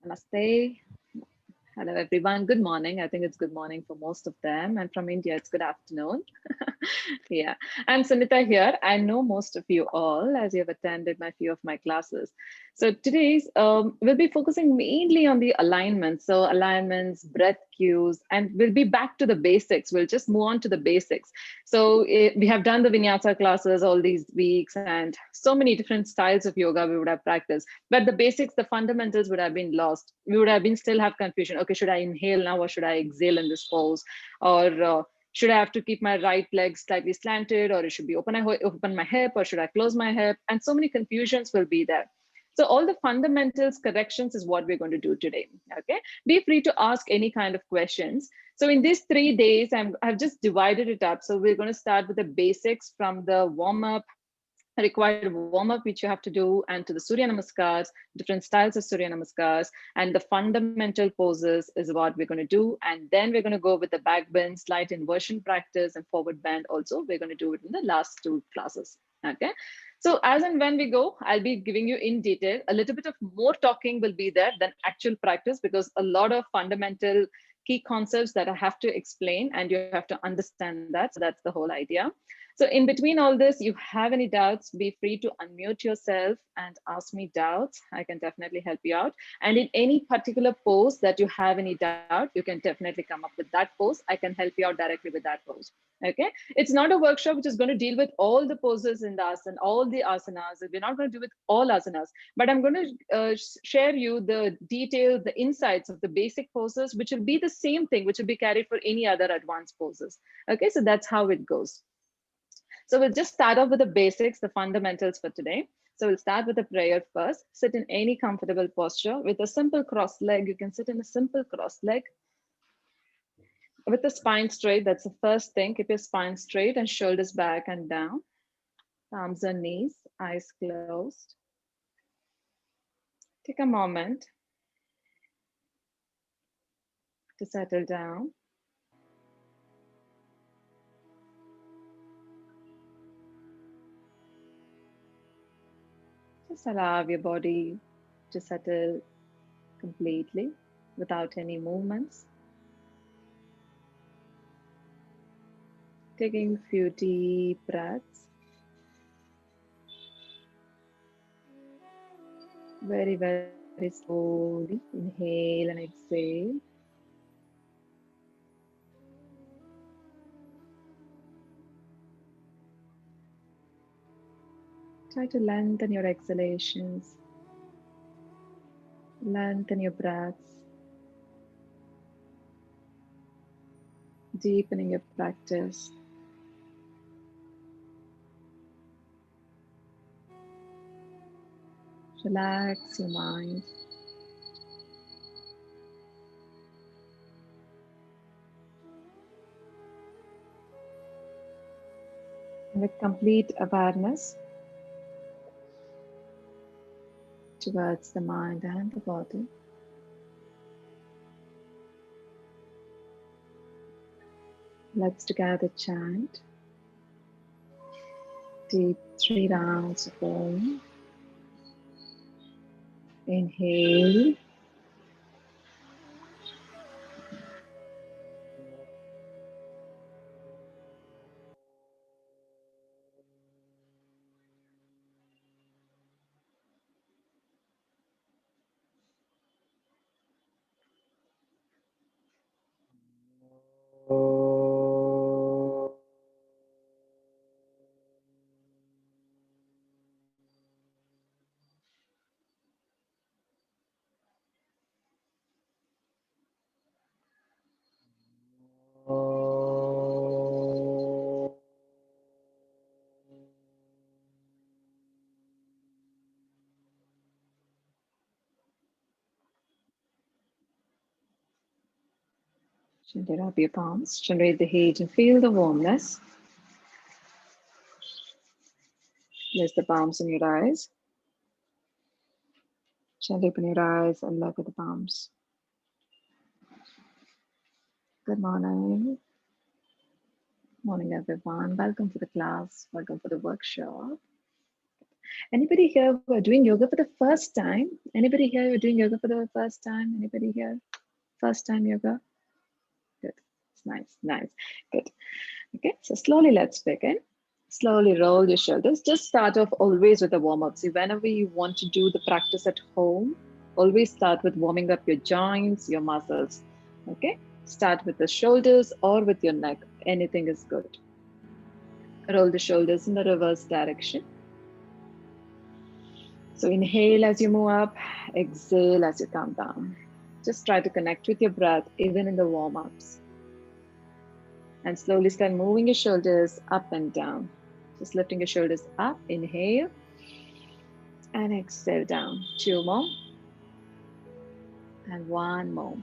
Namaste. Hello, everyone. Good morning. I think it's good morning for most of them. And from India, it's good afternoon. Yeah, I'm Sunitha here. I know most of you all as you have attended my few of my classes. So today's we'll be focusing mainly on the alignments. So alignments, breath cues, and we'll be back to the basics. We'll just move on to the basics. So we have done the vinyasa classes all these weeks and so many different styles of yoga we would have practiced. But the basics, the fundamentals would have been lost. We would have been still have confusion. Okay, should I inhale now or should I exhale in this pose? Or should I have to keep my right leg slightly slanted, or it should be open my hip, or should I close my hip? And so many confusions will be there. So all the fundamentals corrections is what we're going to do today. Okay, be free to ask any kind of questions. So in these 3 days, I've just divided it up. So we're going to start with the basics from the warm up required warm up which you have to do, and to the Surya Namaskars, different styles of Surya Namaskars, and the fundamental poses is what we're going to do. And then we're going to go with the back bend, slight inversion practice, and forward bend also. We're going to do it in the last two classes. Okay. So as and when we go, I'll be giving you in detail. A little bit of more talking will be there than actual practice because a lot of fundamental key concepts that I have to explain and you have to understand that. So that's the whole idea. So in between all this, you have any doubts, be free to unmute yourself and ask me doubts. I can definitely help you out. And in any particular pose that you have any doubt, you can definitely come up with that pose. I can help you out directly with that pose. Okay. It's not a workshop which is going to deal with all the poses in the asana, all the asanas. We're not going to do with all asanas, but I'm going to share you the details, the insights of the basic poses, which will be the same thing, which will be carried for any other advanced poses. Okay. So that's how it goes. So we'll just start off with the basics, the fundamentals for today. So we'll start with a prayer first. Sit in any comfortable posture with a simple cross leg. You can sit in a simple cross leg with the spine straight. That's the first thing. Keep your spine straight and shoulders back and down. Palms on knees, eyes closed. Take a moment to settle down. Just allow your body to settle completely without any movements. Taking a few deep breaths. Very, very slowly. Inhale and exhale. Try to lengthen your exhalations. Lengthen your breaths. Deepening your practice. Relax your mind. And with complete awareness towards the mind and the body, let's together chant deep 3 rounds of Om. Inhale. Gently rub your palms, generate the heat and feel the warmness. Place the palms on your eyes. Gently open your eyes and look at the palms. Good morning. Morning, everyone. Welcome to the class. Welcome for the workshop. Anybody here who are doing yoga for the first time? Anybody here who are doing yoga for the first time? Anybody here? First time yoga? Good. It's nice, nice. Good. Okay, so slowly let's begin. Slowly roll your shoulders. Just start off always with a warm up. See, whenever you want to do the practice at home, always start with warming up your joints, your muscles. Okay, start with the shoulders or with your neck. Anything is good. Roll the shoulders in the reverse direction. So inhale as you move up, exhale as you come down. Just try to connect with your breath even in the warm ups. And slowly start moving your shoulders up and down. Just lifting your shoulders up, inhale, and exhale down. 2 more, and 1 more.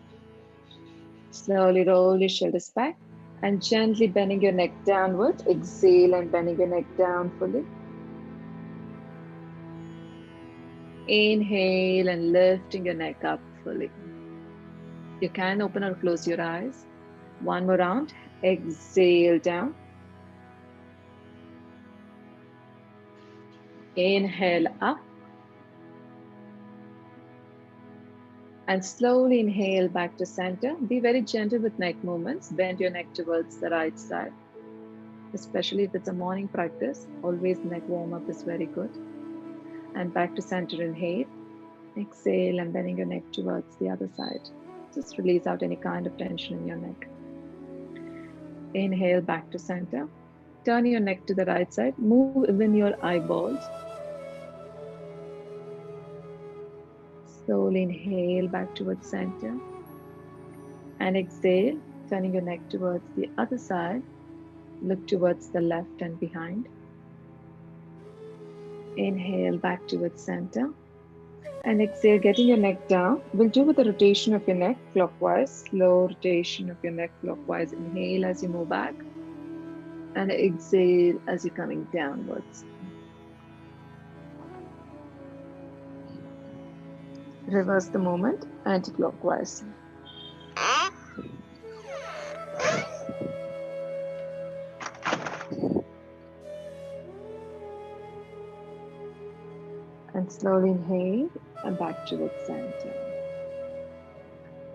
Slowly roll your shoulders back, and gently bending your neck downward. Exhale and bending your neck down fully. Inhale and lifting your neck up fully. You can open or close your eyes. 1 more round. Exhale down. Inhale up. And slowly inhale back to center. Be very gentle with neck movements. Bend your neck towards the right side. Especially if it's a morning practice, always neck warm up is very good. And back to center, inhale. Exhale and bending your neck towards the other side. Just release out any kind of tension in your neck. Inhale back to center. Turn your neck to the right side. Move even your eyeballs. Slowly inhale back towards center. And exhale, turning your neck towards the other side. Look towards the left and behind. Inhale back towards center. And exhale, getting your neck down. We'll do with the rotation of your neck clockwise. Slow rotation of your neck clockwise. Inhale as you move back. And exhale as you're coming downwards. Reverse the movement anti-clockwise. And slowly inhale and back towards center.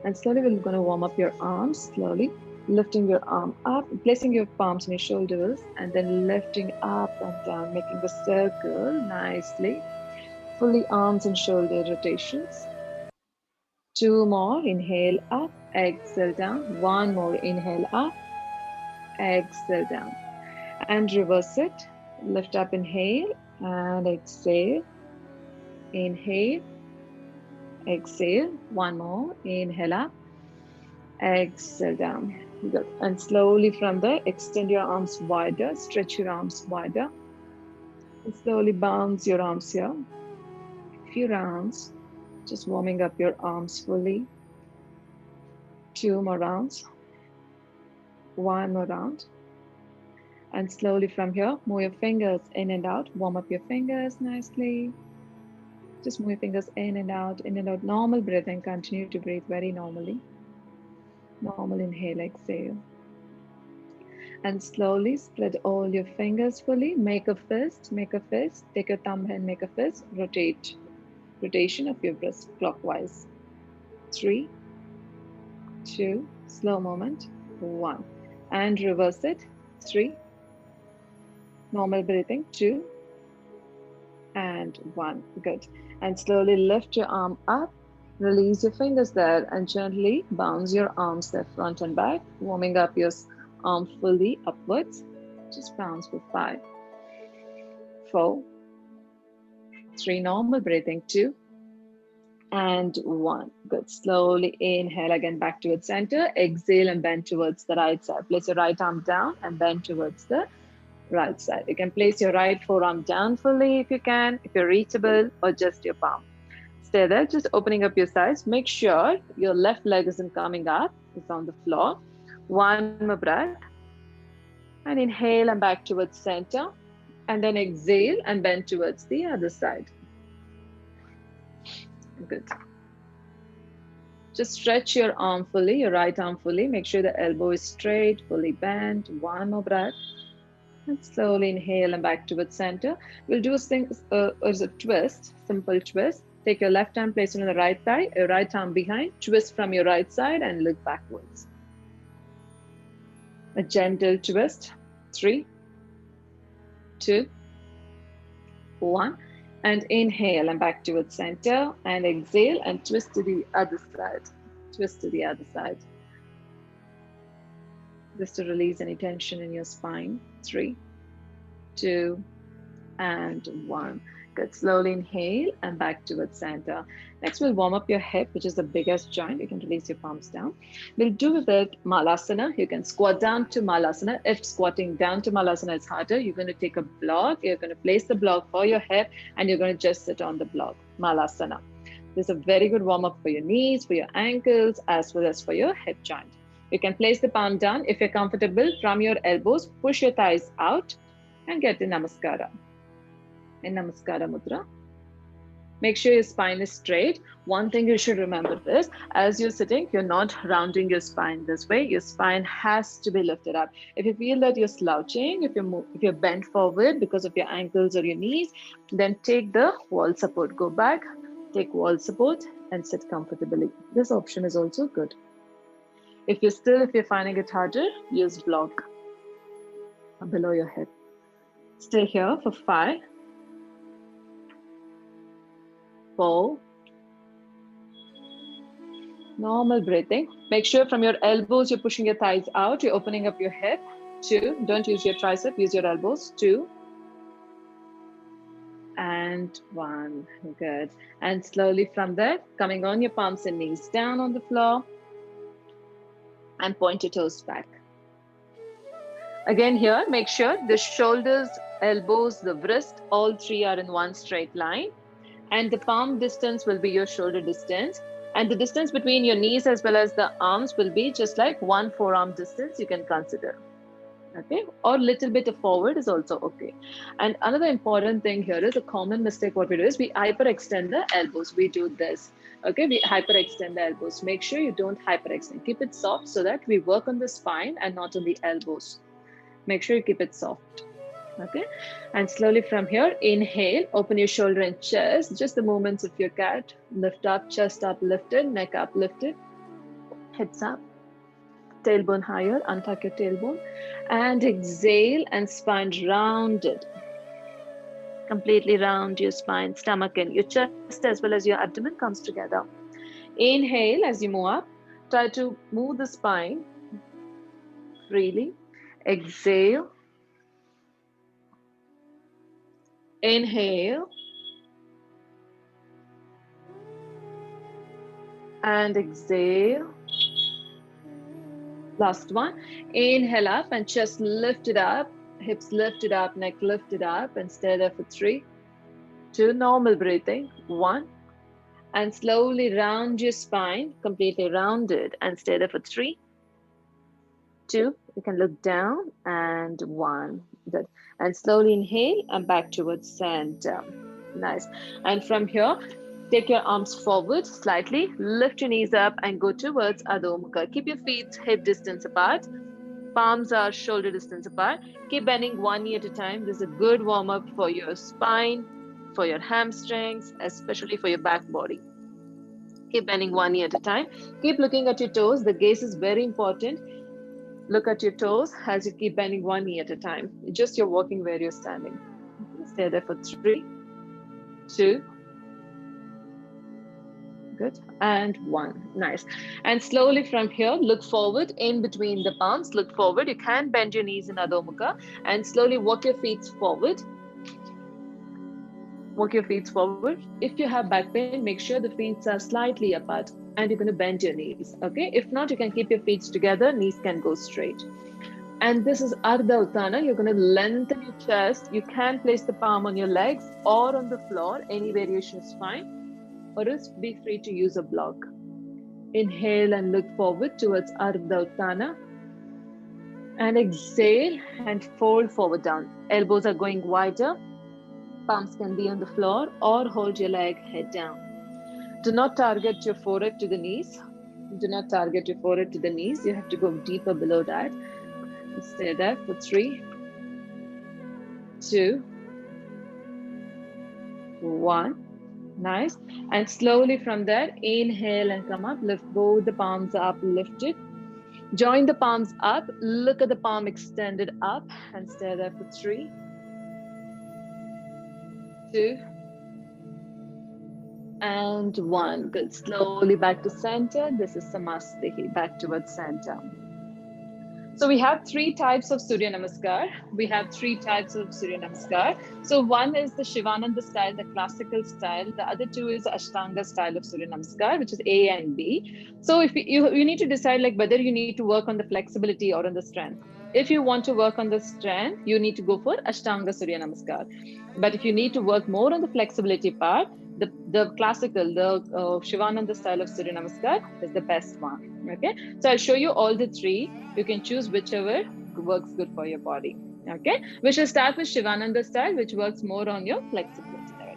And slowly we're going to warm up your arms slowly. Lifting your arm up, placing your palms on your shoulders, and then lifting up and down, making the circle nicely. Fully arms and shoulder rotations. 2 more, inhale up, exhale down. 1 more, inhale up, exhale down. And reverse it. Lift up, inhale, and exhale. Inhale, exhale. 1 more, inhale up, exhale down. Good. And slowly from there, extend your arms wider, stretch your arms wider. And slowly bounce your arms here. Few rounds, just warming up your arms fully. 2 more rounds. 1 more round. And slowly from here, move your fingers in and out. Warm up your fingers nicely. Just move your fingers in and out, in and out. Normal breathing. Continue to breathe very normally. Normal inhale, exhale. And slowly spread all your fingers fully. Make a fist, make a fist. Take your thumb and make a fist. Rotate. Rotation of your wrist clockwise. 3, 2, slow moment. 1. And reverse it. 3. Normal breathing. 2. And 1. Good. And slowly lift your arm up. Release your fingers there and gently bounce your arms there, front and back, warming up your arm fully upwards. Just bounce for 5, 4, 3, normal breathing, 2, and 1. Good. Slowly inhale again back towards center. Exhale and bend towards the right side. Place your right arm down and bend towards the right side. You can place your right forearm down fully if you can, if you're reachable, or just your palm. Stay there, just opening up your sides. Make sure your left leg isn't coming up, it's on the floor. 1 more breath. And inhale and back towards center. And then exhale and bend towards the other side. Good. Just stretch your arm fully, your right arm fully. Make sure the elbow is straight, fully bent. 1 more breath. And slowly inhale and back towards center. We'll do a thing as a twist, simple twist. Take your left hand, place it on the right thigh, your right arm behind, twist from your right side and look backwards. A gentle twist. 3, 2, 1. And inhale and back towards center. And exhale and twist to the other side. Twist to the other side. Just to release any tension in your spine. 3, 2, and 1. Good. Slowly inhale and back towards center. Next, we'll warm up your hip, which is the biggest joint. You can release your palms down. We'll do with it Malasana. You can squat down to Malasana. If squatting down to Malasana is harder, you're going to take a block. You're going to place the block for your hip, and you're going to just sit on the block. Malasana. This is a very good warm up for your knees, for your ankles, as well as for your hip joint. You can place the palm down. If you're comfortable, from your elbows, push your thighs out and get in Namaskara. In Namaskara Mudra. Make sure your spine is straight. One thing you should remember is, as you're sitting, you're not rounding your spine this way. Your spine has to be lifted up. If you feel that you're slouching, if you're bent forward because of your ankles or your knees, then take the wall support. Go back, take wall support and sit comfortably. This option is also good. If you're finding it harder, use block below your head. Stay here for 5, 4. Normal breathing. Make sure from your elbows, you're pushing your thighs out. You're opening up your hip. 2. Don't use your tricep, use your elbows. 2. And 1. Good. And slowly from there, coming on your palms and knees down on the floor. And point your toes back. Again here, make sure the shoulders, elbows, the wrist, all 3 are in one straight line. And the palm distance will be your shoulder distance. And the distance between your knees as well as the arms will be just like 1 forearm distance you can consider. Okay, or little bit of forward is also okay. And another important thing here is a common mistake what we do is we hyperextend the elbows. We do this. Okay, we hyperextend the elbows. Make sure you don't hyperextend. Keep it soft so that we work on the spine and not on the elbows. Make sure you keep it soft. Okay, and slowly from here, inhale, open your shoulder and chest, just the movements of your cat. Lift up, chest up, lifted, neck up, lifted, hips up, tailbone higher, untuck your tailbone, and exhale and spine rounded. Completely round your spine, stomach and your chest as well as your abdomen comes together. Inhale as you move up, try to move the spine freely. Exhale. Inhale and exhale. Last one. Inhale up and chest lifted up, hips lifted up, neck lifted up, and stay there for 3, 2, normal breathing, 1. And slowly round your spine, completely rounded, and stay there for 3, 2. You can look down, and 1. Good. And slowly inhale and back towards center. Nice. And from here, take your arms forward slightly, lift your knees up and go towards Adho Mukha. Keep your feet hip distance apart. Palms are shoulder distance apart. Keep bending one knee at a time. This is a good warm up for your spine, for your hamstrings, especially for your back body. Keep bending one knee at a time. Keep looking at your toes. The gaze is very important. Look at your toes as you keep bending one knee at a time. Just you're walking where you're standing. Stay there for 3, 2, good, and 1. Nice. And slowly from here, look forward in between the palms. Look forward. You can bend your knees in Adho Mukha and slowly walk your feet forward. Walk your feet forward. If you have back pain, make sure the feet are slightly apart and you're going to bend your knees. Okay. If not, you can keep your feet together. Knees can go straight. And this is Ardha Uttana. You're going to lengthen your chest. You can place the palm on your legs or on the floor. Any variation is fine. Or else be free to use a block. Inhale and look forward towards Ardha Uttana. And exhale and fold forward down. Elbows are going wider. Palms can be on the floor or hold your leg head down. Do not target your forehead to the knees. Do not target your forehead to the knees. You have to go deeper below that. Stay there for 3, 2, 1. Nice. And slowly from there, inhale and come up. Lift both the palms up, lift it. Join the palms up. Look at the palm extended up and stay there for 3, 2, and 1. Good. Slowly back to center. This is Samastihi, back towards center. So we have 3 types of Surya Namaskar. So one is the Shivananda style, the classical style. The other 2 is Ashtanga style of Surya Namaskar, which is A and B. So if you need to decide like whether you need to work on the flexibility or on the strength. If you want to work on the strength, you need to go for Ashtanga Surya Namaskar. But if you need to work more on the flexibility part, the classical, the Shivananda style of Surya Namaskar is the best one. Okay, so I'll show you all the 3. You can choose whichever works good for your body. Okay, we shall start with Shivananda style, which works more on your flexibility level.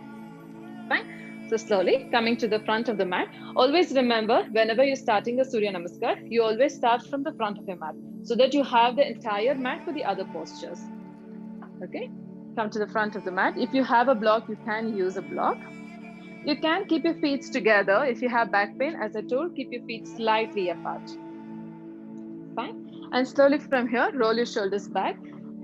Fine. So slowly coming to the front of the mat. Always remember, whenever you're starting a Surya Namaskar, you always start from the front of your mat so that you have the entire mat for the other postures. Okay, come to the front of the mat. If you have a block, you can use a block. You can keep your feet together. If you have back pain, as I told, keep your feet slightly apart. Fine. And slowly from here, roll your shoulders back.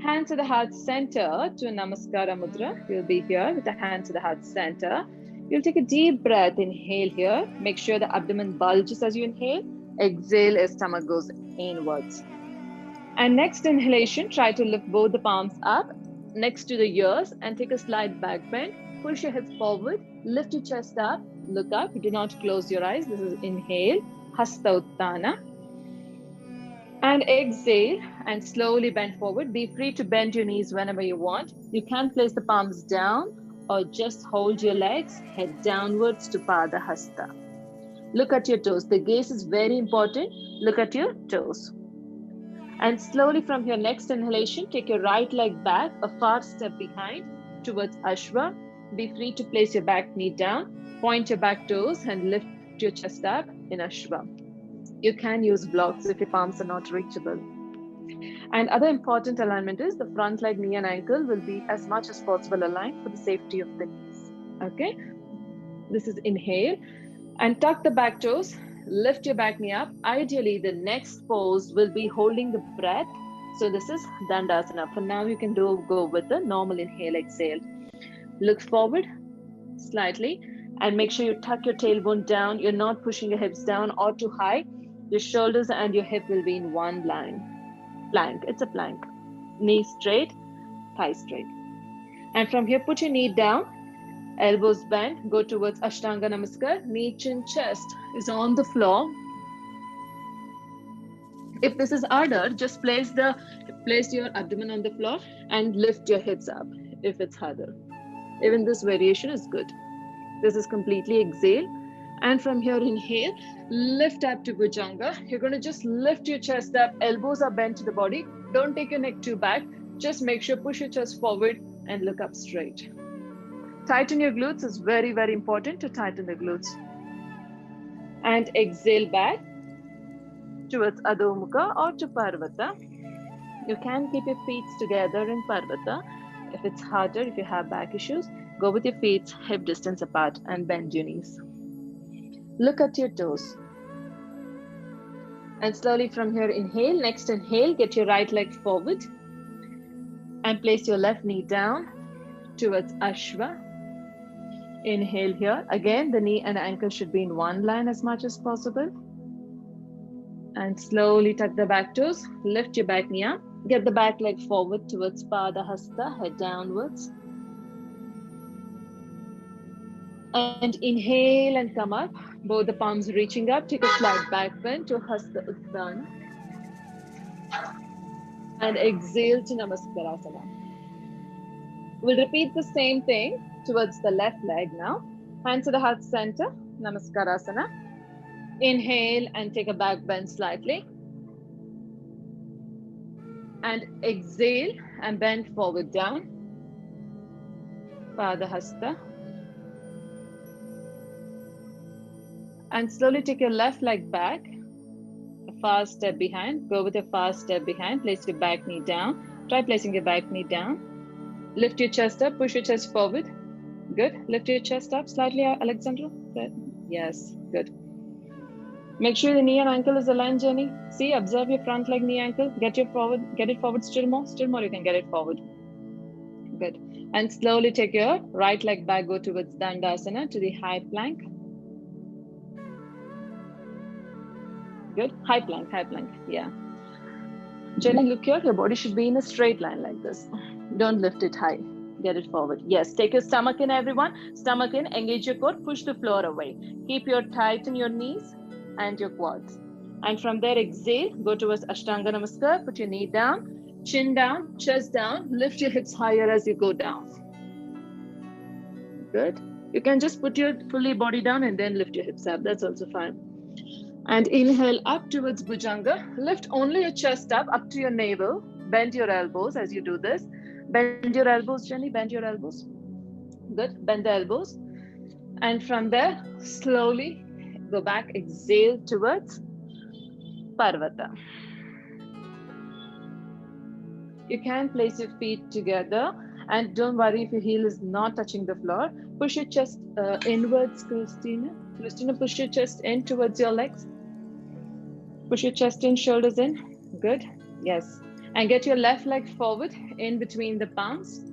Hands to the heart center to Namaskara Mudra. You'll be here with the hand to the heart center. You'll take a deep breath. Inhale here. Make sure the abdomen bulges as you inhale. Exhale as stomach goes inwards. And next inhalation, try to lift both the palms up next to the ears and take a slight back bend. Push your hips forward, lift your chest up, look up. Do not close your eyes. This is inhale, Hasta Uttana. And exhale and slowly bend forward. Be free to bend your knees whenever you want. You can place the palms down or just hold your legs, head downwards to Pada Hasta. Look at your toes. The gaze is very important. Look at your toes. And slowly from your next inhalation, take your right leg back, a far step behind towards Ashwa. Be free to place your back knee down, point your back toes and lift your chest up in Ashwa. You can use blocks if your palms are not reachable. And other important alignment is the front leg, knee and ankle will be as much as possible aligned for the safety of the knees. Okay, this is inhale and tuck the back toes, lift your back knee up. Ideally, the next pose will be holding the breath. So this is Dandasana. For now, you can go with the normal inhale, exhale. Look forward slightly and make sure you tuck your tailbone down. You're not pushing your hips down or too high. Your shoulders and your hip will be in one line. Plank, it's a plank. Knee straight, thigh straight. And from here, put your knee down, elbows bent, go towards Ashtanga Namaskar. Knee, chin, chest is on the floor. If this is harder, just place your abdomen on the floor and lift your hips up if it's harder. Even this variation is good. This is completely exhale. And from here, inhale, lift up to Bhujanga. You're going to just lift your chest up, elbows are bent to the body. Don't take your neck too back. Just make sure, push your chest forward and look up straight. Tighten your glutes. It's very, very important to tighten the glutes. And exhale back towards Adho Mukha or to Parvata. You can keep your feet together in Parvata. If it's harder, if you have back issues, go with your feet hip distance apart and bend your knees. Look at your toes. And slowly from here, inhale. Next inhale, get your right leg forward and place your left knee down towards Ashwa. Inhale here. Again, the knee and ankle should be in one line as much as possible. And slowly tuck the back toes. Lift your back knee up. Get the back leg forward towards Pada Hasta, head downwards. And inhale and come up. Both the palms reaching up. Take a slight back bend to Hasta Uttana. And exhale to Namaskarasana. We'll repeat the same thing towards the left leg now. Hands to the heart center, Namaskarasana. Inhale and take a back bend slightly. And exhale and bend forward down. Pada Hasta. And slowly take your left leg back. A fast step behind. Go with a fast step behind. Place your back knee down. Try placing your back knee down. Lift your chest up, push your chest forward. Good. Lift your chest up slightly, Alexandra. Good. Yes, good. Make sure the knee and ankle is aligned, Jenny. See, observe your front leg, knee, ankle. Get it forward still more, you can get it forward. Good. And slowly take your right leg back, go towards Dandasana to the high plank. Good. High plank, yeah. Jenny, look here, your body should be in a straight line like this. Don't lift it high. Get it forward. Yes, take your stomach in, everyone. Stomach in, engage your core, push the floor away. Keep your tighten your knees and your quads. And from there, exhale, go towards Ashtanga Namaskar, put your knee down, chin down, chest down, lift your hips higher as you go down. Good. You can just put your fully body down and then lift your hips up. That's also fine. And inhale up towards Bhujanga. Lift only your chest up to your navel. Bend your elbows as you do this. Bend your elbows, Jenny, bend your elbows. Good, bend the elbows. And from there, slowly go back, exhale towards Parvata. You can place your feet together and don't worry if your heel is not touching the floor. Push your chest inwards, Christina. Christina, push your chest in towards your legs. Push your chest in, shoulders in. Good, yes. And get your left leg forward in between the palms.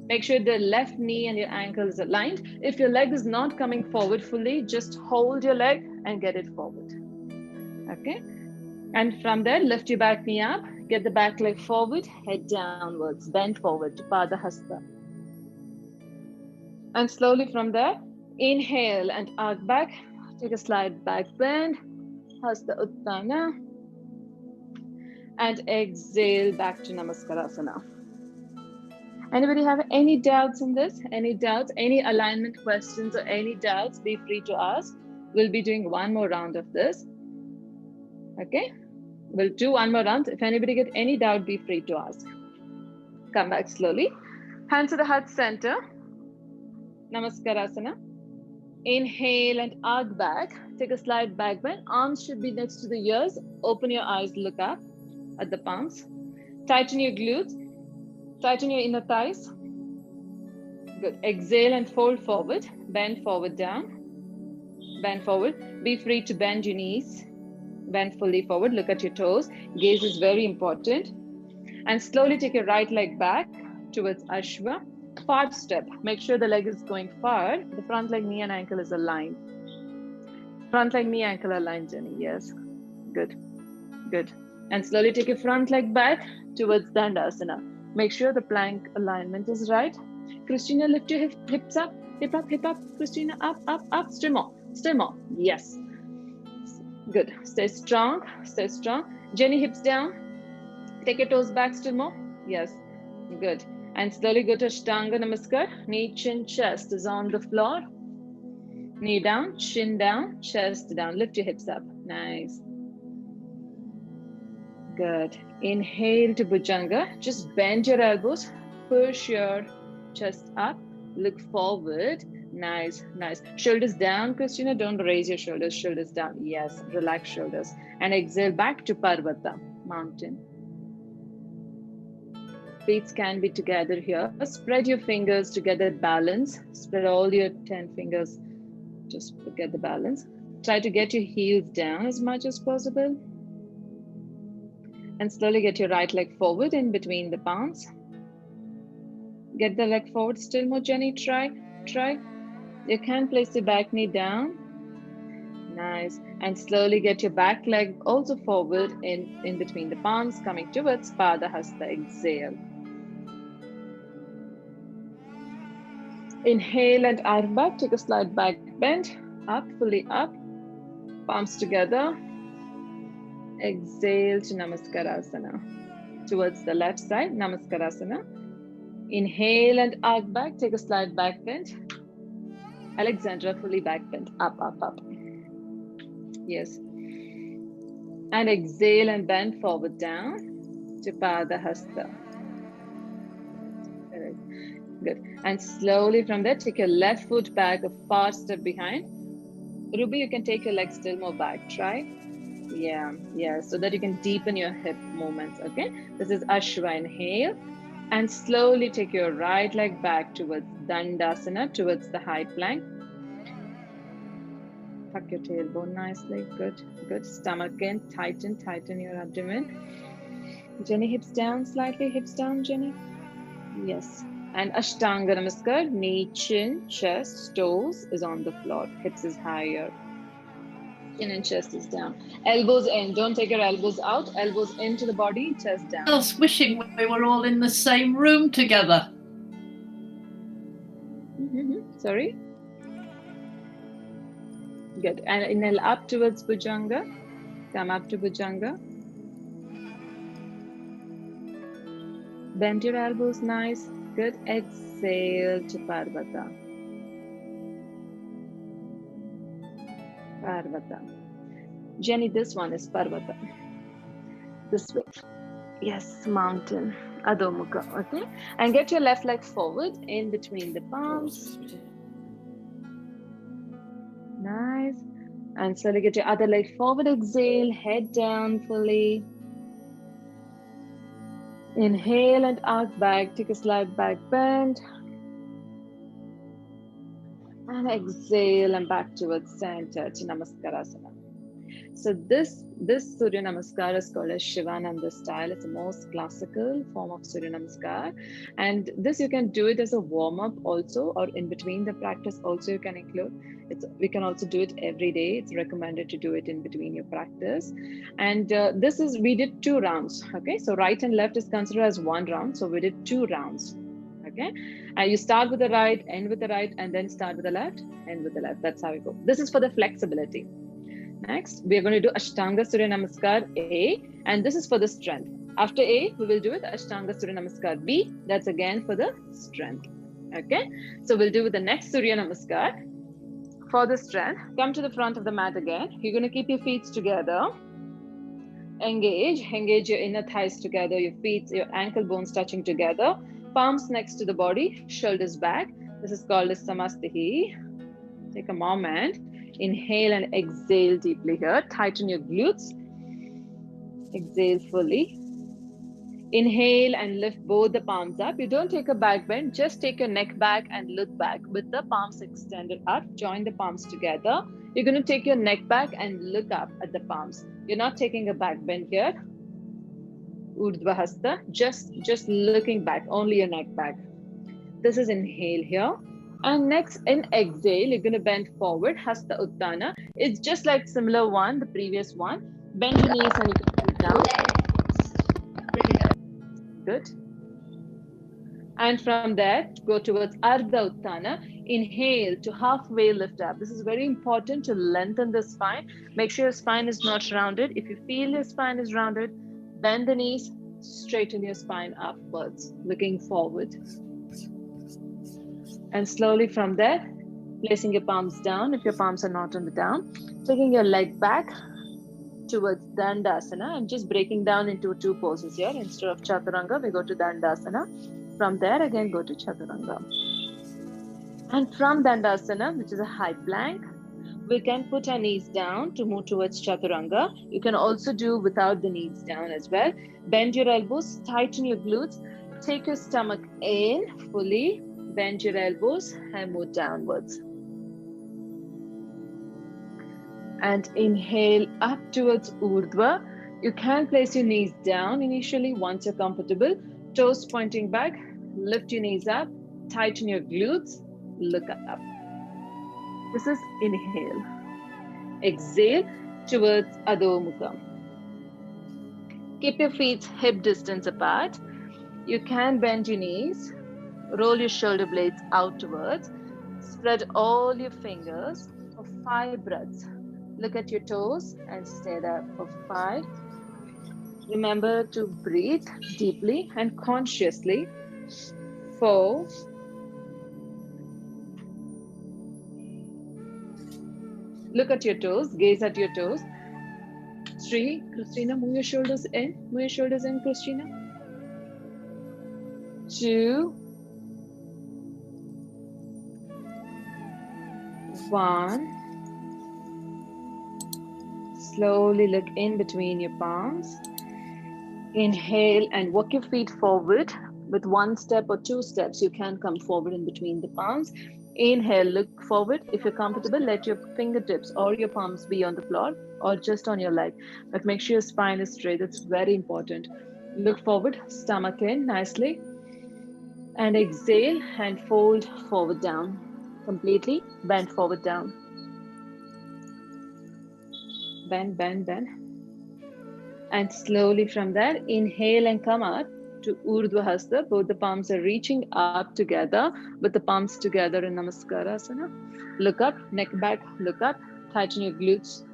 Make sure the left knee and your ankle is aligned. If your leg is not coming forward fully, just hold your leg and get it forward. Okay. And from there, lift your back knee up. Get the back leg forward, head downwards, bend forward to Pada Hasta. And slowly from there, inhale and arc back. Take a slight back bend, Hasta Uttana. And exhale back to Namaskarasana. Anybody have any doubts in this? Any doubts, any alignment questions or any doubts, be free to ask. We'll be doing one more round of this. Okay, we'll do one more round. If anybody get any doubt, be free to ask. Come back slowly. Hands to the heart center. Namaskarasana. Inhale and arc back. Take a slight back bend. Arms should be next to the ears. Open your eyes, look up at the palms. Tighten your glutes. Tighten your inner thighs. Good. Exhale and fold forward. Bend forward down. Bend forward. Be free to bend your knees. Bend fully forward. Look at your toes. Gaze is very important. And slowly take your right leg back towards Ashwa. Far step. Make sure the leg is going forward. The front leg, knee and ankle is aligned. Front leg, knee, ankle aligned, Jenny. Yes. Good. Good. And slowly take your front leg back towards Dandasana. Make sure the plank alignment is right. Christina, lift your hips up. Hip up, hip up. Christina, up, up, up. Still more. Still more. Yes. Good. Stay strong. Stay strong. Jenny, hips down. Take your toes back still more. Yes. Good. And slowly go to Ashtanga Namaskar. Knee, chin, chest is on the floor. Knee down, chin down, chest down. Lift your hips up. Nice. Good. Inhale to Bhujanga. Just bend your elbows. Push your chest up. Look forward. Nice, nice. Shoulders down, Christina. Don't raise your shoulders. Shoulders down. Yes. Relax shoulders. And exhale back to Parvata, mountain. Feet can be together here. Spread your fingers to get that balance. Spread all your 10 fingers. Just to get the balance. Try to get your heels down as much as possible. And slowly get your right leg forward in between the palms. Get the leg forward still more, Jenny. Try. You can place your back knee down. Nice. And slowly get your back leg also forward in between the palms, coming towards Pada Hasta. Exhale. Inhale and arc back. Take a slight back bend. Up, fully up. Palms together. Exhale to Namaskarasana. Towards the left side, Namaskarasana. Inhale and arc back. Take a slight back bend. Alexandra, fully back bend. Up, up, up. Yes. And exhale and bend forward down to Pada Hasta. Good. And slowly from there, take your left foot back, a far step behind. Ruby, you can take your legs still more back. Try. Yeah, so that you can deepen your hip movements. Okay. This is Ashwa. Inhale. And slowly take your right leg back towards Dandasana, towards the high plank. Tuck your tailbone nicely. Good, good. Stomach in, tighten your abdomen. Jenny, hips down slightly, hips down, Jenny. Yes. And Ashtanga Namaskar, knee, chin, chest, toes is on the floor. Hips is higher. Chin and chest is down. Elbows in. Don't take your elbows out. Elbows into the body, chest down. I was wishing we were all in the same room together. Sorry? Good. And inhale up towards Bhujanga. Come up to Bhujanga. Bend your elbows nice. Good. Exhale to Parvata. Parvata. Jenny, this one is Parvata. This way. Yes, mountain. Adho Mukha. Okay. And get your left leg forward in between the palms. Nice. And slowly get your other leg forward. Exhale. Head down fully. Inhale and arc back. Take a slight back bend. And exhale and back towards center to Namaskarasana. So this Surya Namaskar is called as Shivananda style. It's the most classical form of Surya Namaskar. And this you can do it as a warm-up also, or in between the practice also you can include. We can also do it every day. It's recommended to do it in between your practice. And we did 2 rounds. Okay, so right and left is considered as 1 round. So we did 2 rounds. Okay, and you start with the right, end with the right, and then start with the left, end with the left. That's how we go. This is for the flexibility. Next, we are going to do Ashtanga Surya Namaskar A, and this is for the strength. After A, we will do it Ashtanga Surya Namaskar B. That's again for the strength. Okay, so we'll do with the next Surya Namaskar. For the strength, come to the front of the mat again. You're going to keep your feet together. Engage your inner thighs together, your feet, your ankle bones touching together. Palms next to the body, shoulders back. This is called as Samastihi. Take a moment. Inhale and exhale deeply here. Tighten your glutes. Exhale fully. Inhale and lift both the palms up. You don't take a back bend. Just take your neck back and look back with the palms extended up. Join the palms together. You're going to take your neck back and look up at the palms. You're not taking a back bend here. Urdhva Hasta. Just looking back. Only your neck back. This is inhale here. And next, in exhale, you're going to bend forward, Hasta Uttana. It's just like similar one, the previous one. Bend your knees and you can put down. Good. And from there, go towards Ardha Uttana. Inhale to halfway lift up. This is very important to lengthen the spine. Make sure your spine is not rounded. If you feel your spine is rounded, bend the knees, straighten your spine upwards, looking forward. And slowly from there, placing your palms down if your palms are not on the down, taking your leg back towards Dandasana and just breaking down into 2 poses here. Instead of Chaturanga, we go to Dandasana. From there, again, go to Chaturanga. And from Dandasana, which is a high plank, we can put our knees down to move towards Chaturanga. You can also do without the knees down as well. Bend your elbows, tighten your glutes, take your stomach in fully. Bend your elbows and move downwards. And inhale up towards Urdhva. You can place your knees down initially once you're comfortable. Toes pointing back. Lift your knees up. Tighten your glutes. Look up. This is inhale. Exhale towards Adho Mukha. Keep your feet hip distance apart. You can bend your knees. Roll your shoulder blades outwards. Spread all your fingers for 5 breaths. Look at your toes and stay there for 5. Remember to breathe deeply and consciously. 4. Look at your toes. Gaze at your toes. 3. Christina, move your shoulders in. Move your shoulders in, Christina. 2. 1. Slowly look in between your palms. Inhale and walk your feet forward. With one step or two steps, you can come forward in between the palms. Inhale, look forward. If you're comfortable, let your fingertips or your palms be on the floor or just on your leg. But make sure your spine is straight. That's very important. Look forward, stomach in nicely. And exhale and fold forward down. Completely bend forward down. Bend, bend, bend. And slowly from there, inhale and come up to Urdhva Hasta. Both the palms are reaching up together, with the palms together in Namaskar asana. Look up, neck back, look up, tighten your glutes,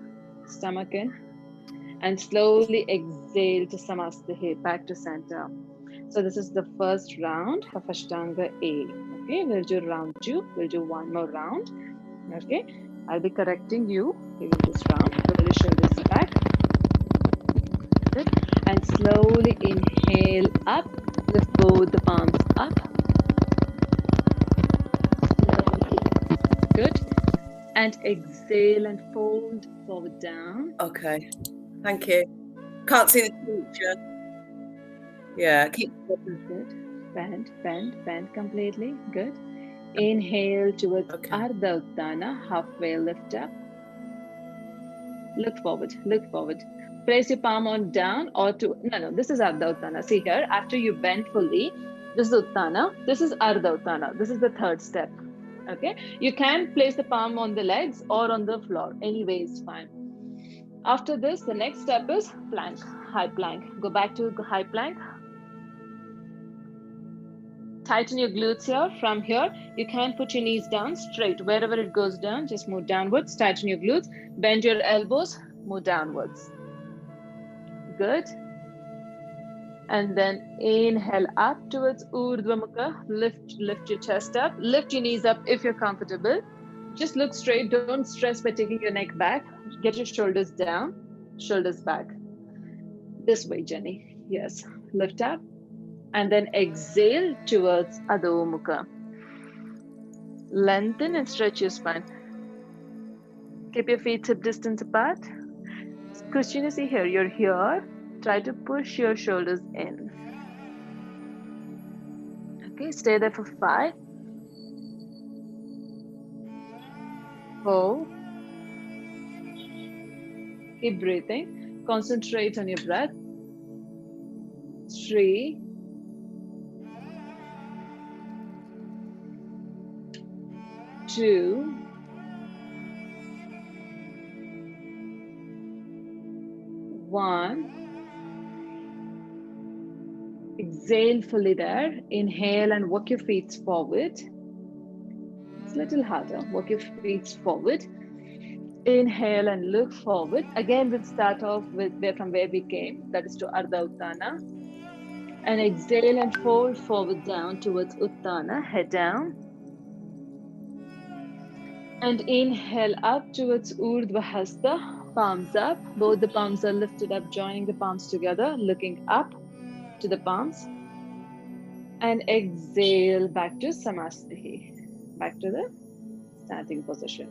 stomach in, and slowly exhale to Samastha, back to center. So this is the first round of Ashtanga A. Okay, we'll do round 2. We'll do one more round. Okay, I'll be correcting you during this round. Roll your shoulders back. Good. And slowly inhale up. Lift both the palms up. Slowly. Good. And exhale and fold forward down. Okay. Thank you. Can't see the teacher. Yeah, keep. Good. Bend, bend, bend completely. Good. Inhale towards Ardha Uttana, halfway lift up. Look forward, look forward. Place your palm on down or to, no, this is Ardha Uttana. See here, after you bend fully, this is Uttana, this is Ardha Uttana. This is the third step. Okay, you can place the palm on the legs or on the floor. Any way is fine. After this, the next step is plank, high plank. Go back to high plank. Tighten your glutes here. From here, you can put your knees down straight. Wherever it goes down, just move downwards. Tighten your glutes. Bend your elbows. Move downwards. Good. And then inhale up towards Urdhva Mukha. Lift your chest up. Lift your knees up if you're comfortable. Just look straight. Don't stress by taking your neck back. Get your shoulders down. Shoulders back. This way, Jenny. Yes. Lift up. And then exhale towards Adho Mukha. Lengthen and stretch your spine. Keep your feet hip distance apart. Christina, see here, you're here. Try to push your shoulders in. Okay, stay there for 5. 4. Keep breathing. Concentrate on your breath. 3. 2. 1. Exhale fully there. Inhale and walk your feet forward. It's a little harder. Walk your feet forward. Inhale and look forward. Again, we'll start off with from where we came. That is to Ardha Uttana. And exhale and fold forward down towards Uttana. Head down. And inhale up towards Urdhva Hasta. Palms up. Both the palms are lifted up, joining the palms together, looking up to the palms. And exhale back to Samastha. Back to the standing position.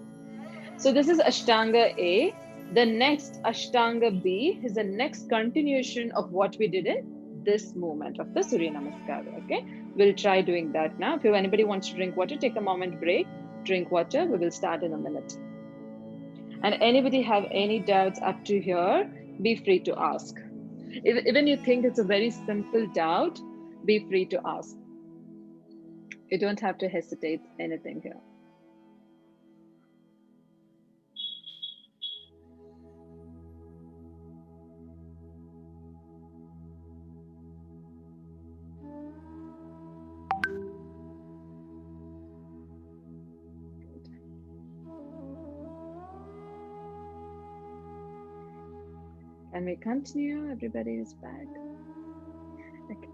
So this is Ashtanga A. The next Ashtanga B is the next continuation of what we did in this movement of the Surya Namaskar. Okay, we'll try doing that now. If anybody wants to drink water, take a moment break, drink water. We will start in a minute. And anybody have any doubts up to here, be free to ask. Even you think it's a very simple doubt, be free to ask. You don't have to hesitate anything here. Can we continue? Everybody is back. Okay.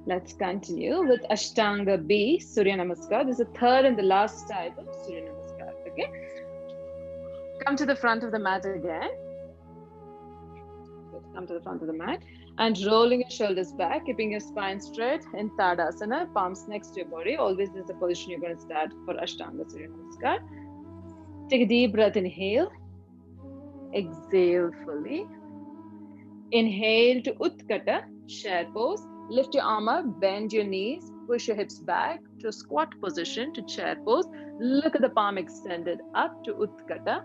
Let's continue with Ashtanga B, Surya Namaskar. This is the third and the last type of Surya Namaskar. Okay. Come to the front of the mat again. Come to the front of the mat and rolling your shoulders back, keeping your spine straight in Tadasana, palms next to your body. Always this is the position you're going to start for Ashtanga Surya Namaskar. Take a deep breath, inhale. Exhale fully. Inhale to Utkata, chair pose. Lift your arm up, bend your knees, push your hips back to squat position to chair pose. Look at the palm extended up to Utkata.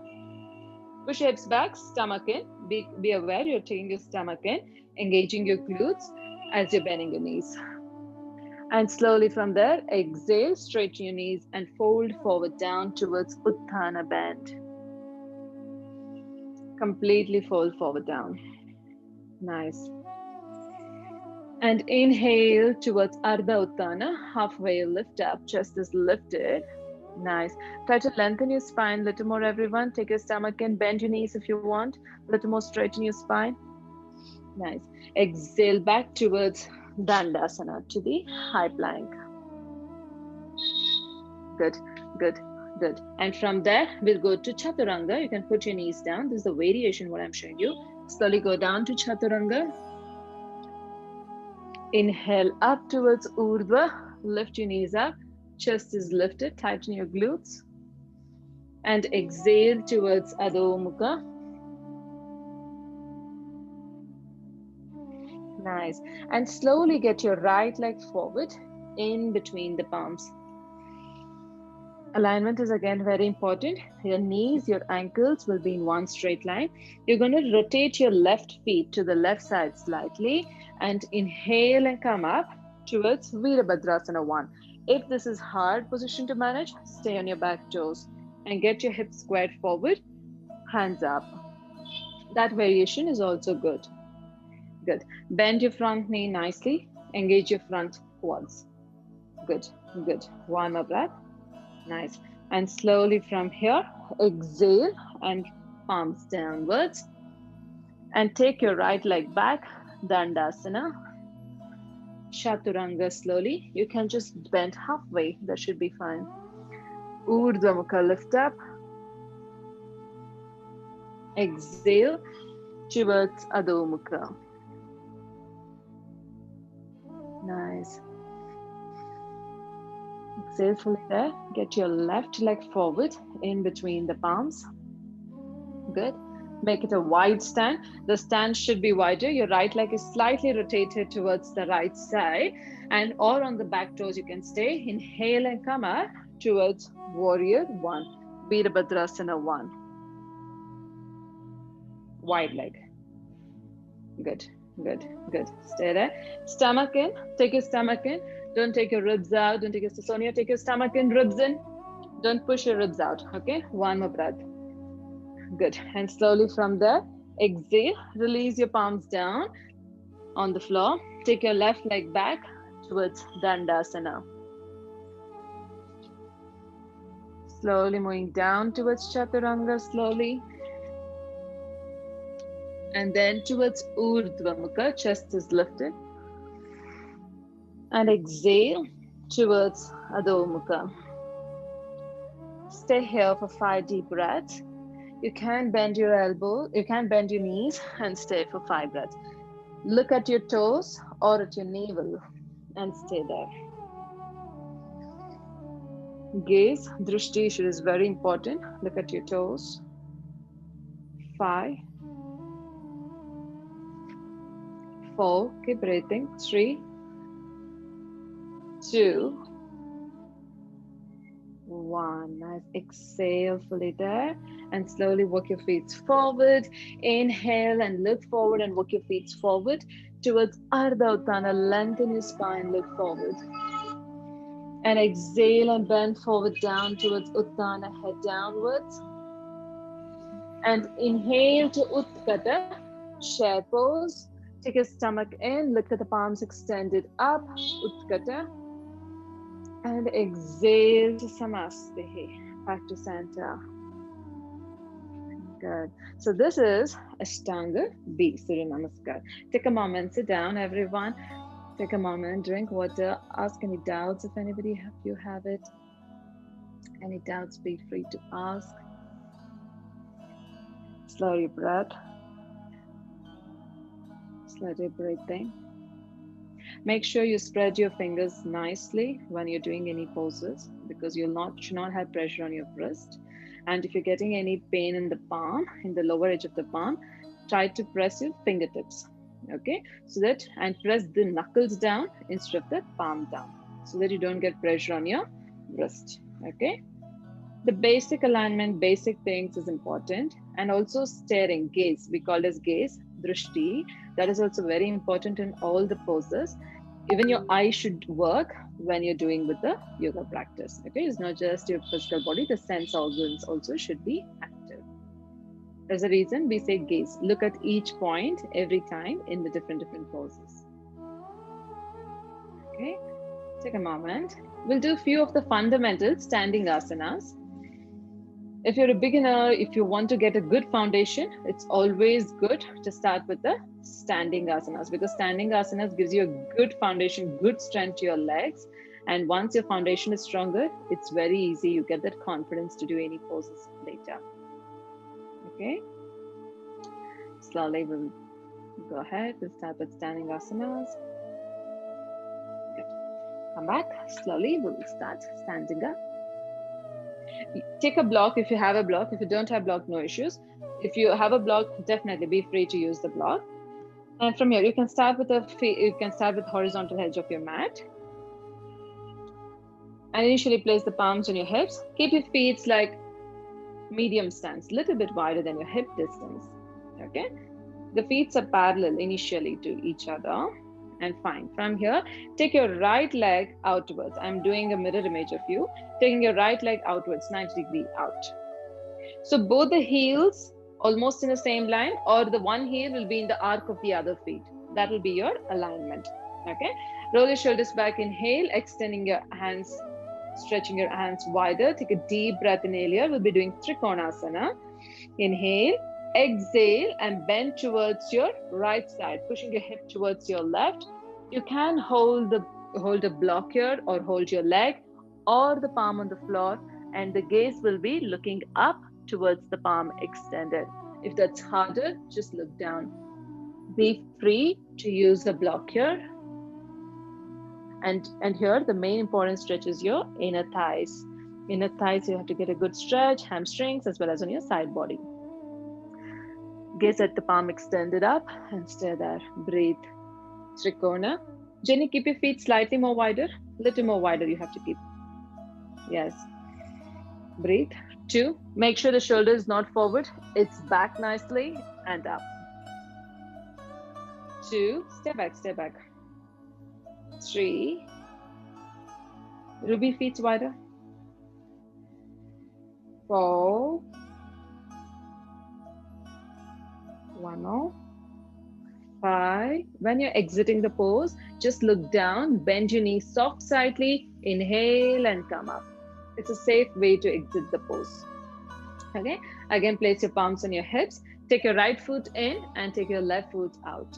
Push your hips back, stomach in. Be aware you're taking your stomach in, engaging your glutes as you're bending your knees. And slowly from there, exhale, straighten your knees and fold forward down towards Utthana bend. Completely fold forward down. Nice. And inhale towards Ardha Utthana, halfway lift up, chest is lifted. Nice. Try to lengthen your spine a little more, everyone. Take your stomach in, bend your knees if you want. A little more straighten your spine. Nice. Exhale back towards Dandasana, to the high plank. Good, good, good. And from there, we'll go to Chaturanga. You can put your knees down. This is the variation what I'm showing you. Slowly go down to Chaturanga. Inhale up towards Urdhva. Lift your knees up. Chest is lifted. Tighten your glutes. And exhale towards Adho Mukha. Nice. And slowly get your right leg forward in between the palms. Alignment is again very important. Your knees, your ankles will be in one straight line. You're going to rotate your left feet to the left side slightly and inhale and come up towards Virabhadrasana 1. If this is hard position to manage, stay on your back toes and get your hips squared forward, hands up. That variation is also good. Good. Bend your front knee nicely. Engage your front quads. Good, good. One more breath. Nice. And slowly from here, exhale and palms downwards. And take your right leg back, Dandasana. Chaturanga slowly. You can just bend halfway. That should be fine. Urdhva Mukha, lift up. Exhale towards Adho Mukha. Nice. Exhale fully there. Get your left leg forward in between the palms. Good. Make it a wide stand. The stand should be wider. Your right leg is slightly rotated towards the right side, and or on the back toes you can stay. Inhale and come up towards Warrior 1. Virabhadrasana 1. Wide leg. Good, good, good. Stay there. Stomach in. Take your stomach in. Don't take your ribs out. Don't take your Sonia. Take your stomach in, ribs in. Don't push your ribs out. Okay. One more breath. Good. And slowly from there, exhale. Release your palms down on the floor. Take your left leg back towards Dandasana. Slowly moving down towards Chaturanga. Slowly. And then towards Urdhva Mukha. Chest is lifted. And exhale towards Adho Mukha. Stay here for 5 deep breaths. You can bend your elbow, you can bend your knees and stay for 5 breaths. Look at your toes or at your navel and stay there. Gaze, drishti is very important. Look at your toes. 5, 4, keep breathing. 3, 2, 1. Nice. Exhale fully there and slowly walk your feet forward. Inhale and look forward and walk your feet forward towards Ardha Utthana. Lengthen your spine, look forward. And exhale and bend forward down towards Utthana, head downwards. And inhale to Utkata, chair pose. Take your stomach in, look at the palms extended up, Utkata. And exhale to Samastehi, back to center. Good. So this is Ashtanga B, Surya Namaskar. Take a moment, sit down, everyone. Take a moment, drink water, ask any doubts if anybody you have it. Any doubts, be free to ask. Slow your breath. Slow your breathing. Make sure you spread your fingers nicely when you're doing any poses because should not have pressure on your wrist. And if you're getting any pain in the palm, in the lower edge of the palm, try to press your fingertips. Okay, so that, and press the knuckles down instead of the palm down, so that you don't get pressure on your wrist. Okay, the basic alignment, basic things is important. And also staring, gaze, we call as gaze, drishti, that is also very important in all the poses. Even your eye should work when you're doing with the yoga practice. Okay, it's not just your physical body, the sense organs also should be active. There's a reason we say gaze. Look at each point every time in the different poses. Okay, take a moment. We'll do a few of the fundamental standing asanas. If you're a beginner, if you want to get a good foundation, it's always good to start with the standing asanas, because standing asanas gives you a good foundation, good strength to your legs. And once your foundation is stronger, it's very easy. You get that confidence to do any poses later. Okay, slowly we'll go ahead. We'll start with standing asanas. Good. Come back. Slowly we'll start standing up. Take a block if you have a block. If you don't have block, no issues. If you have a block, definitely be free to use the block. And from here, you can start with the feet. You can start with horizontal edge of your mat. And initially place the palms on your hips. Keep your feet like medium stance, little bit wider than your hip distance. Okay, the feet are parallel initially to each other. And fine, from here, take your right leg outwards. I'm doing a mirror image of you, taking your right leg outwards, 90-degree out. So both the heels almost in the same line, or the one heel will be in the arc of the other feet. That will be your alignment. Okay, roll your shoulders back, inhale, extending your hands, stretching your hands wider. Take a deep breath, inhale here. We'll be doing Trikonasana. Inhale, exhale, and bend towards your right side, pushing your hip towards your left. You can hold a block here, or hold your leg or the palm on the floor, and the gaze will be looking up towards the palm extended. If that's harder, just look down. Be free to use a block here. And here the main important stretch is your inner thighs. Inner thighs, you have to get a good stretch, hamstrings, as well as on your side body. Gaze at the palm extended up and stay there. Breathe. Trikona. Jenny, keep your feet slightly more wider. Little more wider you have to keep. Yes. Breathe. 2. Make sure the shoulder is not forward. It's back nicely and up. 2. Step back, step back. 3. Ruby feet wider. 4. One more. 5. When you're exiting the pose, just look down, bend your knees soft slightly, inhale and come up. It's a safe way to exit the pose. Okay, again, place your palms on your hips, take your right foot in and take your left foot out.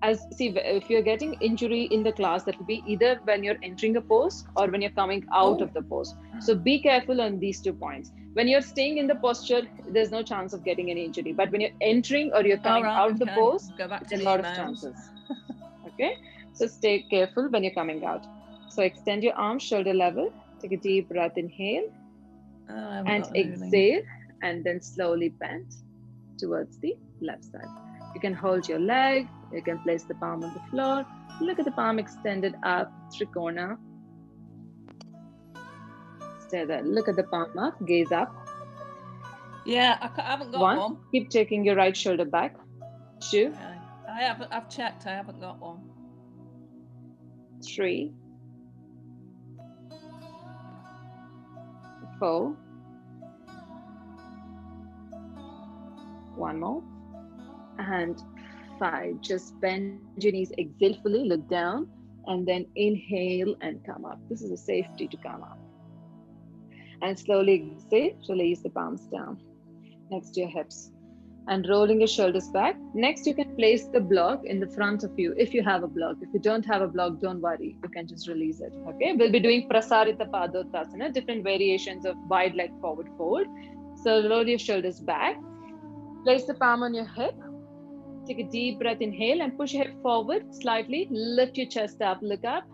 If you're getting injury in the class, that will be either when you're entering a pose or when you're coming out of the pose. So be careful on these 2 points. When you're staying in the posture, there's no chance of getting any injury. But when you're entering or you're coming out of the pose, there's a lot of chances. Okay, so stay careful when you're coming out. So extend your arms shoulder level. Take a deep breath, inhale and exhale, and then slowly bend towards the left side. You can hold your leg, you can place the palm on the floor, look at the palm extended up, Trikona. Stay there, look at the palm up, gaze up. Yeah, I haven't got one. Keep taking your right shoulder back. 2. I've checked, I haven't got one. 3. 4. One more. And 5. Just bend your knees, exhale fully, look down, and then inhale and come up. This is a safety to come up. And slowly exhale, release the palms down next to your hips. And rolling your shoulders back. Next, you can place the block in the front of you if you have a block. If you don't have a block, don't worry. You can just release it. Okay, we'll be doing Prasarita Padottasana, different variations of wide leg forward fold. So roll your shoulders back. Place the palm on your hip. Take a deep breath, inhale and push your hip forward slightly. Lift your chest up, look up.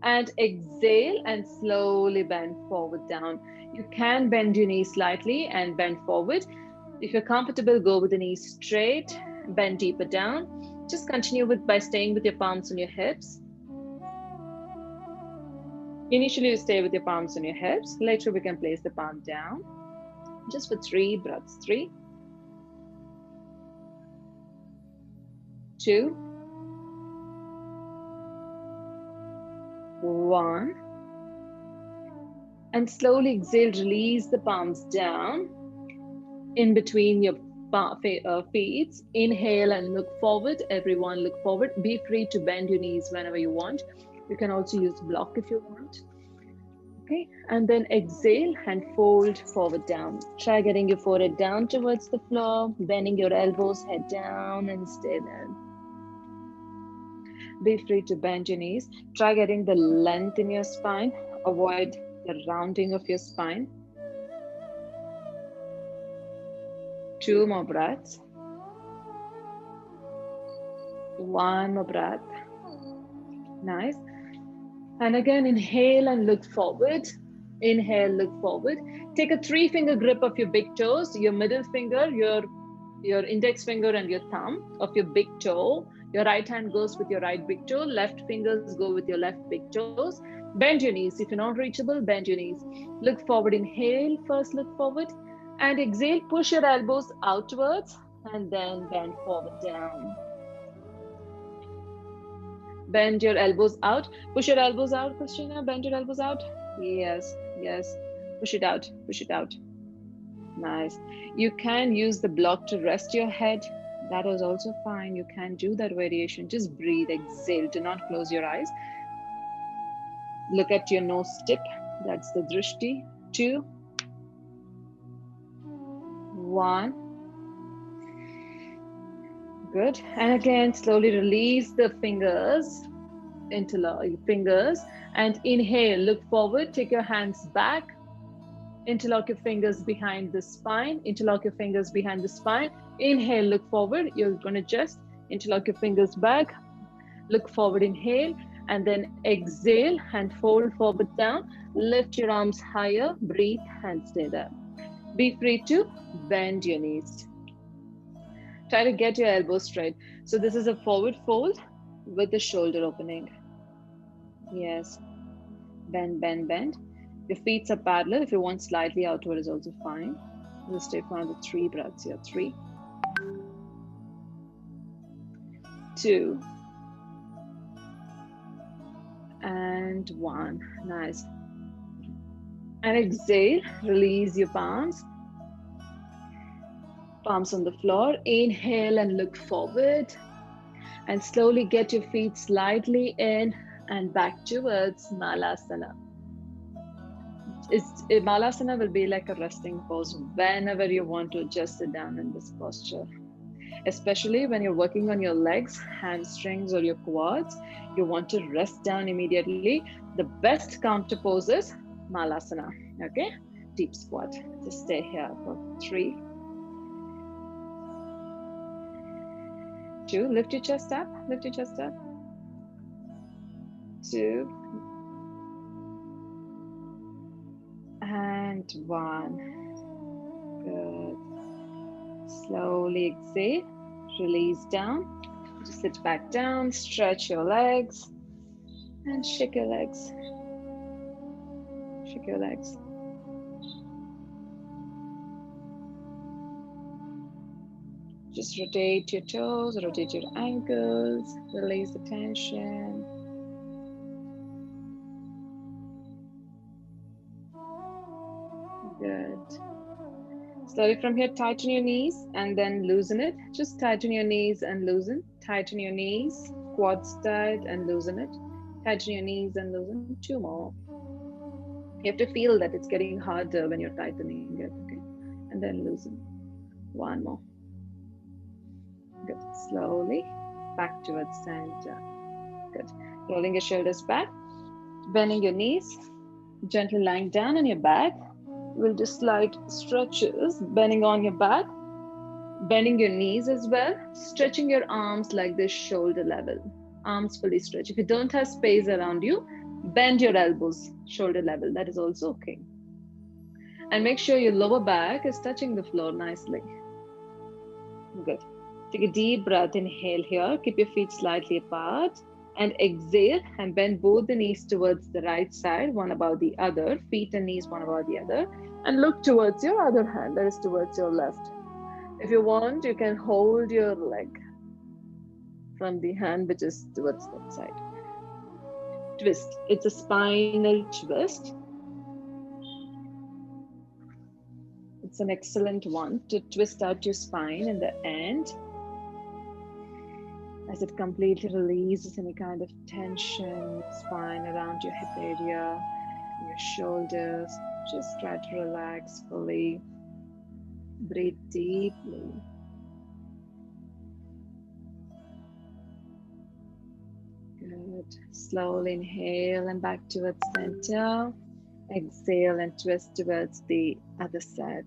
And exhale and slowly bend forward down. You can bend your knees slightly and bend forward. If you're comfortable, go with the knees straight, bend deeper down. Just continue by staying with your palms on your hips. Initially, you stay with your palms on your hips. Later, we can place the palm down. Just for 3 breaths. 3, 2, 1. And slowly exhale, release the palms down in between your feet. Inhale and look forward. Everyone look forward. Be free to bend your knees whenever you want. You can also use block if you want. Okay, and then exhale and fold forward down. Try getting your forehead down towards the floor, bending your elbows, head down and stay there. Be free to bend your knees. Try getting the length in your spine. Avoid the rounding of your spine. 2 more breaths. 1 more breath. Nice. And again, inhale and look forward. Inhale, look forward. Take a 3-finger grip of your big toes, your middle finger, your index finger and your thumb of your big toe. Your right hand goes with your right big toe. Left fingers go with your left big toes. Bend your knees. If you're not reachable, bend your knees. Look forward. Inhale, first look forward. And exhale, push your elbows outwards and then bend forward down. Bend your elbows out. Push your elbows out, Christina. Bend your elbows out. Yes, yes. Push it out. Push it out. Nice. You can use the block to rest your head. That is also fine. You can do that variation. Just breathe, exhale. Do not close your eyes. Look at your nose tip. That's the drishti. 2, 1. Good. And again, slowly release the fingers, interlock your fingers, and inhale, look forward, take your hands back, interlock your fingers behind the spine, interlock your fingers behind the spine. Inhale, look forward. You're going to just interlock your fingers back, look forward, inhale, and then exhale and fold forward down. Lift your arms higher, breathe and stay there. Be free to bend your knees. Try to get your elbows straight. So this is a forward fold with the shoulder opening. Yes. Bend, bend, bend. Your feet are parallel. If you want slightly outward is also fine. We'll stay for another 3 breaths here. 3, 2, and 1. Nice. And exhale. Release your palms. Palms on the floor. Inhale and look forward. And slowly get your feet slightly in and back towards Malasana. Malasana will be like a resting pose whenever you want to just sit down in this posture. Especially when you're working on your legs, hamstrings, or your quads, you want to rest down immediately. The best counter pose is Malasana. Okay? Deep squat. Just stay here for 3, 2, lift your chest up, lift your chest up. 2, and 1. Good. Slowly exhale, release down. Just sit back down, stretch your legs, and shake your legs. Shake your legs. Just rotate your toes, rotate your ankles, release the tension. Good. Slowly from here, tighten your knees and then loosen it. Just tighten your knees and loosen. Tighten your knees, quads tight and loosen it. Tighten your knees and loosen. 2 more. You have to feel that it's getting harder when you're tightening it, okay? And then loosen. 1 more. Good. Slowly back towards center. Good. Rolling your shoulders back, bending your knees, gently lying down on your back. We'll do slight stretches, bending on your back, bending your knees as well, stretching your arms like this, shoulder level. Arms fully stretch. If you don't have space around you, bend your elbows, shoulder level. That is also okay. And make sure your lower back is touching the floor nicely. Good. Take a deep breath. Inhale here. Keep your feet slightly apart. And exhale and bend both the knees towards the right side, one above the other, feet and knees one above the other. And look towards your other hand, that is towards your left. If you want, you can hold your leg from the hand which is towards that side. Twist. It's a spinal twist. It's an excellent one to twist out your spine in the end as it completely releases any kind of tension, spine around your hip area, your shoulders. Just try to relax fully. Breathe deeply. Good. Slowly inhale and back towards center. Exhale and twist towards the other side.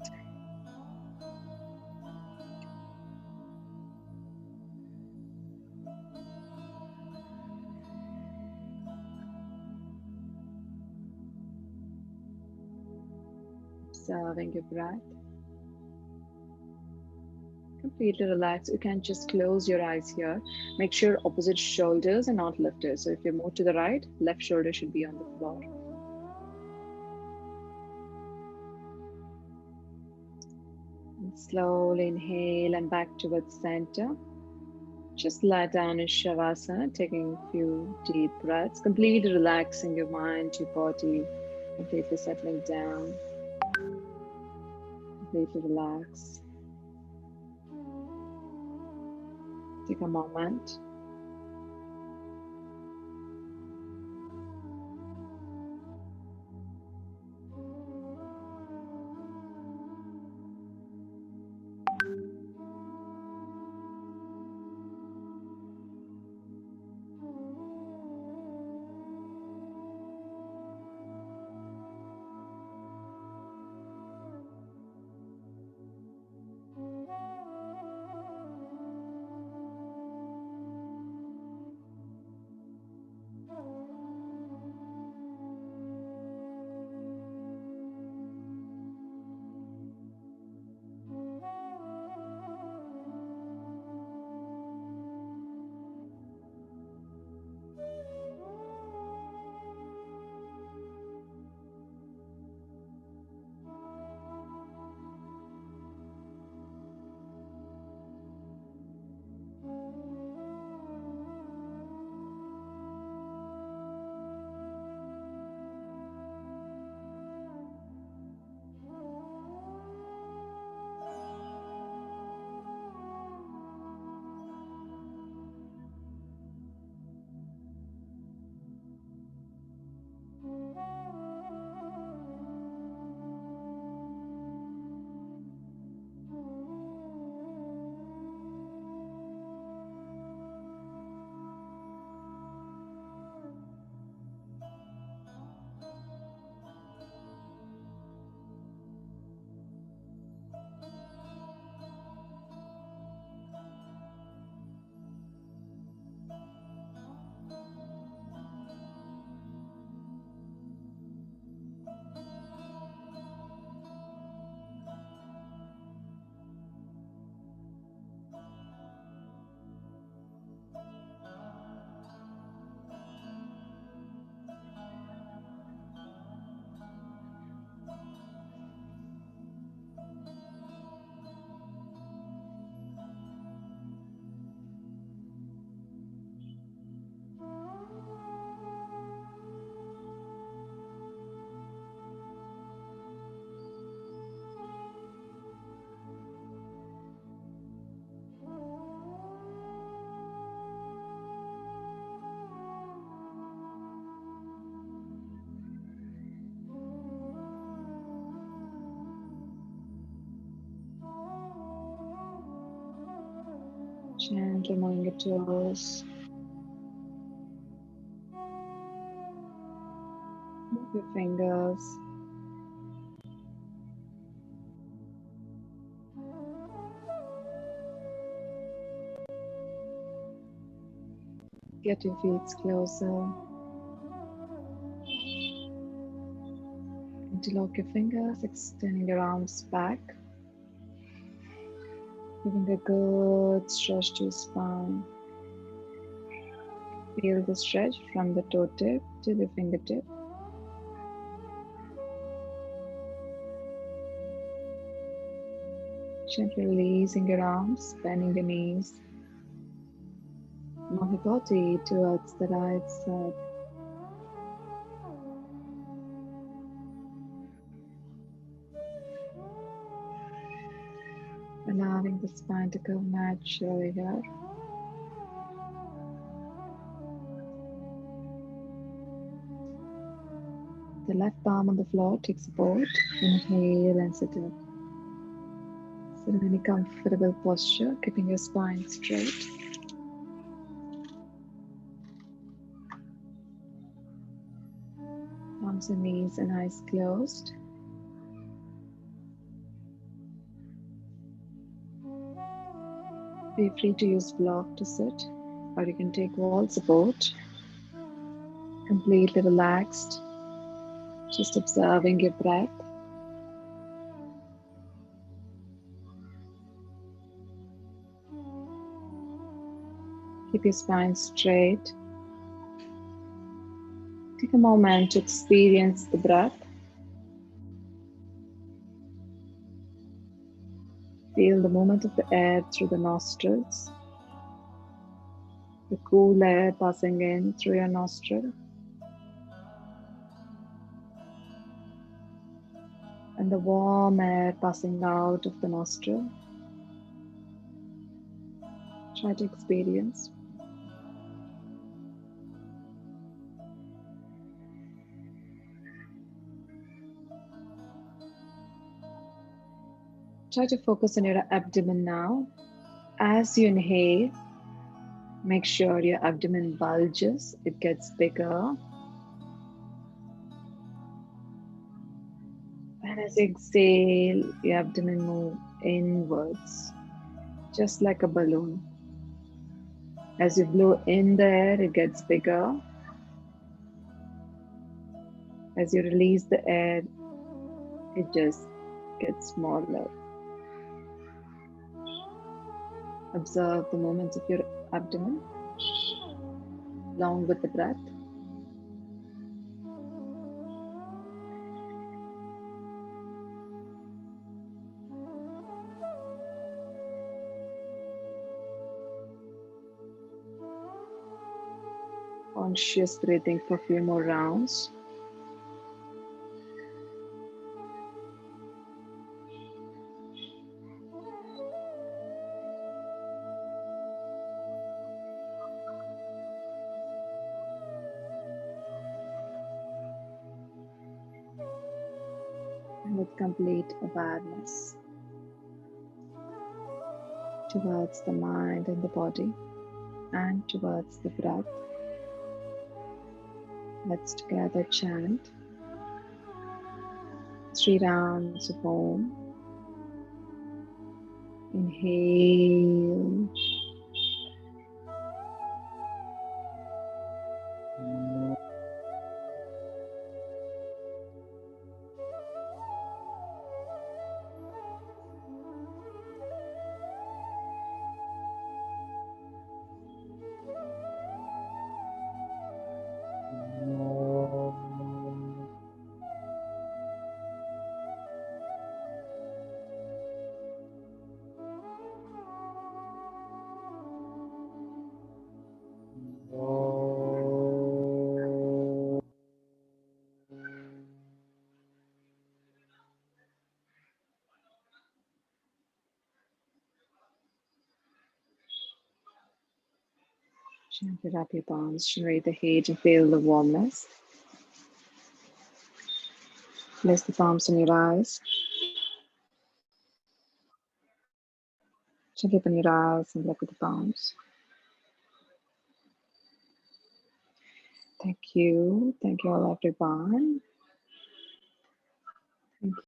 Observing your breath. Completely relax. You can just close your eyes here. Make sure opposite shoulders are not lifted. So if you move to the right, left shoulder should be on the floor. And slowly inhale and back towards center. Just lie down in Shavasana, taking a few deep breaths, completely relaxing your mind, your body, completely settling down. Completely relax. Take a moment. Gently moving your toes. Move your fingers. Get your feet closer. Interlock your fingers, extending your arms back. Giving a good stretch to your spine. Feel the stretch from the toe tip to the fingertip. Gently releasing your arms, bending your knees. Move your body towards the right side. Allowing the spine to go naturally here. The left palm on the floor, take support. Inhale and sit up. Sit in any comfortable posture, keeping your spine straight. Arms and knees and eyes closed. Be free to use block to sit, or you can take wall support. Completely relaxed, just observing your breath. Keep your spine straight. Take a moment to experience the breath. Feel the movement of the air through the nostrils. The cool air passing in through your nostril. And the warm air passing out of the nostril. Try to experience. Try to focus on your abdomen now. As you inhale, make sure your abdomen bulges, it gets bigger. And as you exhale, your abdomen moves inwards, just like a balloon. As you blow in the air, it gets bigger. As you release the air, it just gets smaller. Observe the movements of your abdomen along with the breath. Conscious breathing for a few more rounds. And with complete awareness towards the mind and the body and towards the breath, let's together chant 3 rounds of Om. Inhale. Gently wrap your palms, generate the heat and feel the warmness. Place the palms on your eyes. Gently open your eyes and look at the palms. Thank you. Thank you all, everyone.